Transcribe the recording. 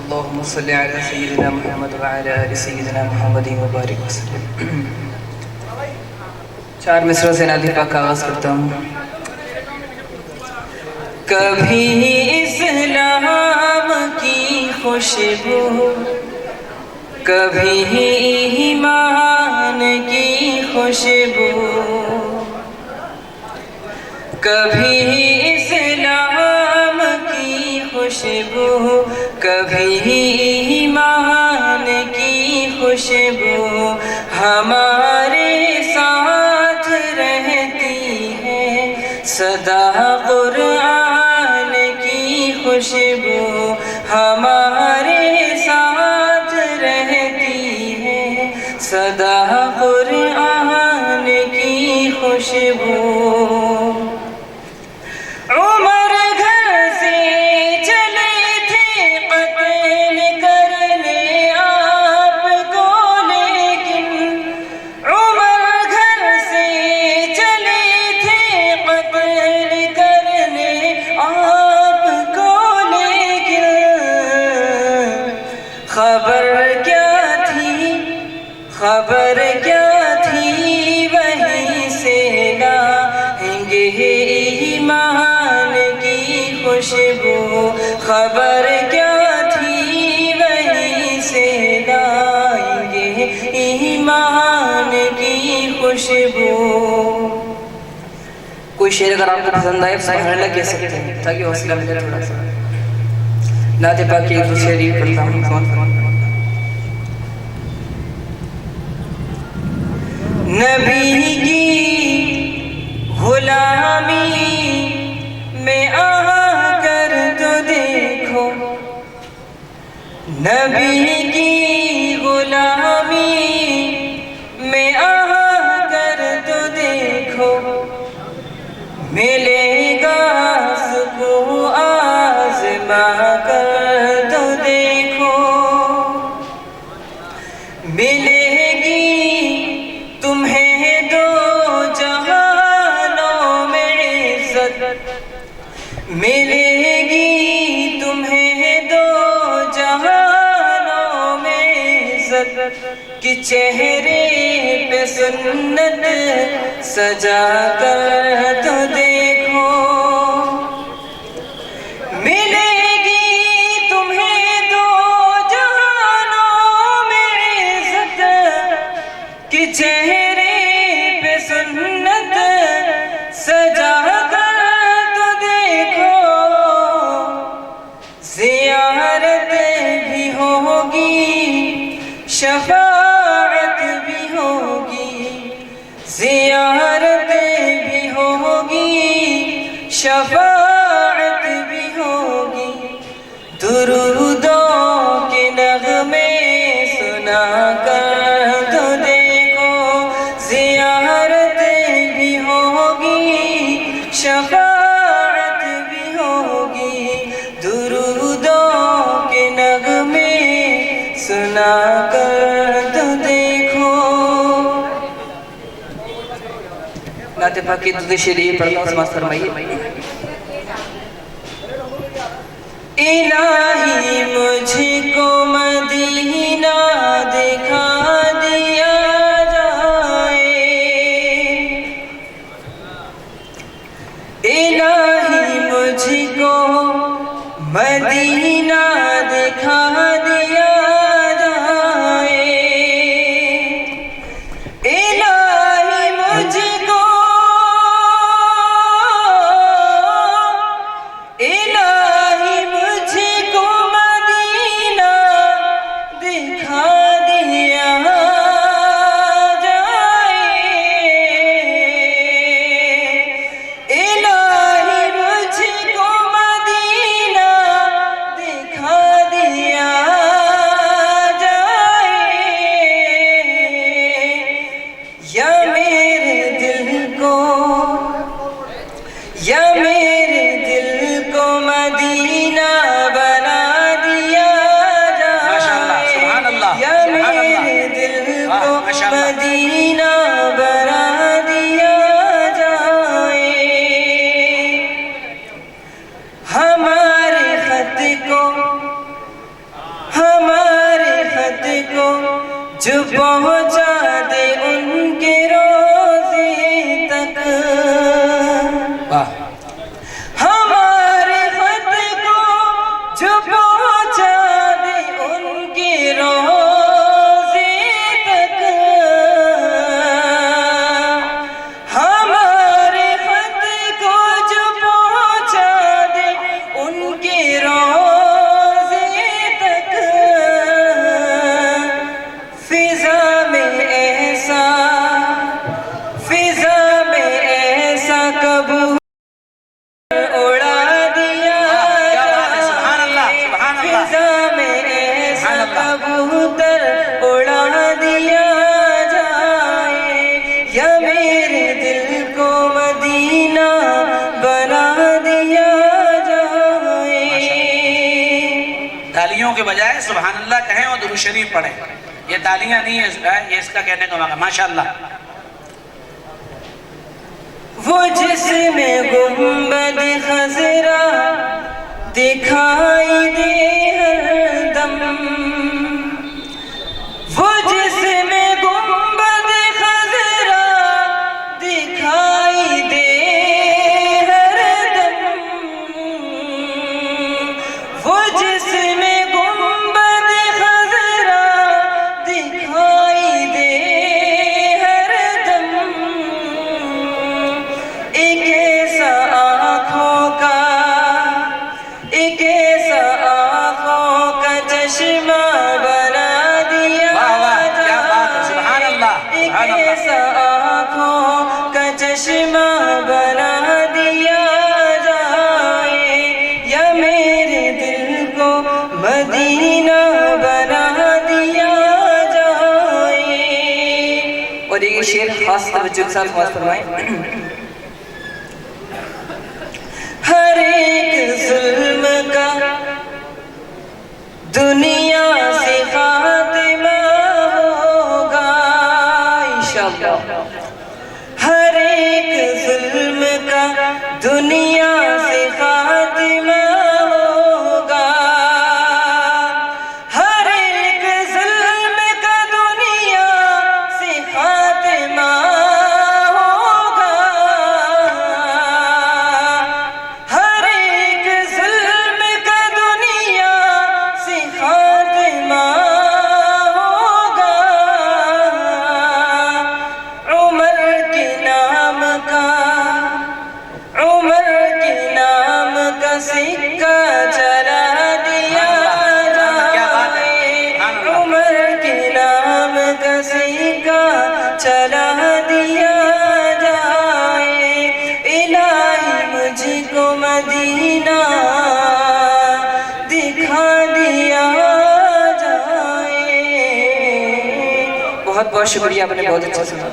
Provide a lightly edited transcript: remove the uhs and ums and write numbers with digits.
اللهم صل على سيدنا محمد وعلى آل سيدنا محمد وبارك وسلم. 4 مصروں سے نعت پاک کا آغاز کرتا ہوں. کبھی اسلام کی خوشبو، کبھی ایمان کی خوشبو، کبھی اسلام کی خوشبو، کبھی ایمان کی خوشبو ہمارے ساتھ رہتی ہے. صدا قرآن کی خوشبو ہمارے ساتھ رہتی ہے. صدا قرآن کی خوشبو. عمر گھر سے چلے تھے قتل کرنے آپ کو، لیکن عمر گھر سے چلے تھے قتل کرنے آپ کو، لیکن خبر کیا تھی، خبر کیا تھی، وہیں سے لائیں گے ایمان کی خوشبو. خبر کیا تھی، وہیں سے لائیں گے ایمان کی خوشبو. کوئی شعر اگر آپ کو پسند آئے سبحان اللہ کہہ سکتے ہیں تاکہ حوصلہ ملے تھوڑا سا. نعت پاک کی ایک دوسرے ریڈ کرتا ہوں. نبی کی غلامی میں آ کر تو دیکھو، نبی کی غلامی میں آ کر تو دیکھو، ملے گا سکون آزما کر تو دیکھو، ملے گی تمہیں دو جہانوں میں عزت، ملے گی تمہیں دو جہانوں میں عزت، کہ چہرے پہ سنت سجا کر تو دیکھو. ملے گی تمہیں دو جہانوں میں عزت، کہ چہرے پہ سنت سجا کر تو دیکھو. زیارت بھی ہوگی، شفاعت بھی ہوگی، زیارت بھی ہوگی، شفاعت بھی ہوگی. درودوں کے نغمے سنا کر تو دیکھو. زیارت بھی ہوگی، شفاعت بھی ہوگی، درودوں کے نغمے سنا کر تو دیکھو. نعت پاک کی دوسری شعر پڑھتا ہوں، سماعت فرمائیے. الہی مجھ کو مدینہ دکھا دیا جائے، الہی مجھ کو مدینہ دکھا دیا جائے، الہی مجھ کو، الہی مجھ کو جو پہنچا دے ان کے روزے تک ہمارے خط کو جو پہنچا دے ان کے روزے تک ہمارے خط کو جو پہنچا دے ان کے روزے تک فضا میں ایسا کبوتر اڑا دیا فضا میں ایسا کبوتر اڑا دیا جائے یا میرے دل کو مدینہ بنا دیا جائے. تالیوں کے بجائے سبحان اللہ کہیں اور درود شریف پڑھیں. یہ تالیاں نہیں ہے، یہ اس کا کہنے کا موقع. ماشاءاللہ. وہ جس میں گنبد خضرا دکھائی دے ہر دم وہ جس میں گنبد خضرا دکھائی دے ہر دم وہ جس میں گنبد خضرا دکھائی دے ہر دم ایک ایسا آنکھوں کا چشمہ بنا دیا ایک ایسا آنکھوں کا چشمہ بنا دیا جائے یا میرے دل کو مدینہ بنا دیا جائے. اور یہ شعر خاص توجہ کے ساتھ سماعت فرمائیں. ہر ایک ظلم کا دنیا سے خاتمہ ہوگا انشاءاللہ ہر ایک ظلم کا دنیا سے خاتمہ ہوگا ہر ایک ظلم کا دنیا سے خاتمہ ہوگا ہر ایک ظلم کا دنیا سے خاتمہ ہوگا عمر کے نام کا سکہ چلا دیا جائے عمر کے نام کا سکہ چلا دیا جائے الہی مجھ کو مدینہ دکھا دیا جائے. بہت بہت شکریہ، آپ نے بہت اچھا سنا.